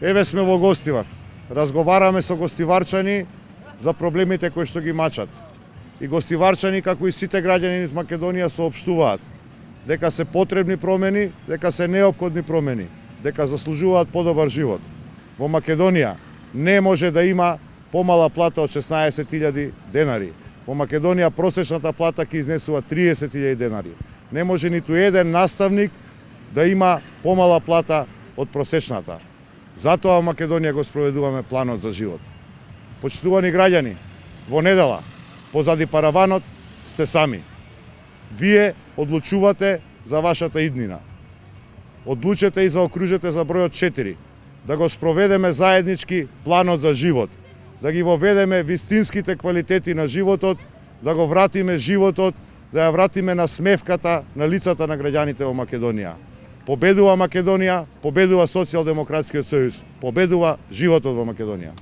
Еве сме во Гостивар. Разговараме со гостиварчани за проблемите кои што ги мачат. И гостиварчани, како и сите граѓани из Македонија, соопштуваат дека се потребни промени, дека се неопходни промени, дека заслужуваат подобар живот. Во Македонија не може да има помала плата од 16.000 денари. Во Македонија просечната плата ќе изнесува 30.000 денари. Не може ниту еден наставник да има помала плата од просечната. Затоа во Македонија го спроведуваме планот за живот. Почитувани граѓани, во недела, позади параванот, сте сами. Вие одлучувате за вашата иднина. Одлучете и заокружете за бројот 4, да го спроведеме заеднички планот за живот, да ги воведеме вистинските квалитети на животот, да го вратиме животот, да ја вратиме на смевката на лицата на граѓаните во Македонија. Победува Македонија, победува Социјалдемократскиот сојуз, победува животот во Македонија.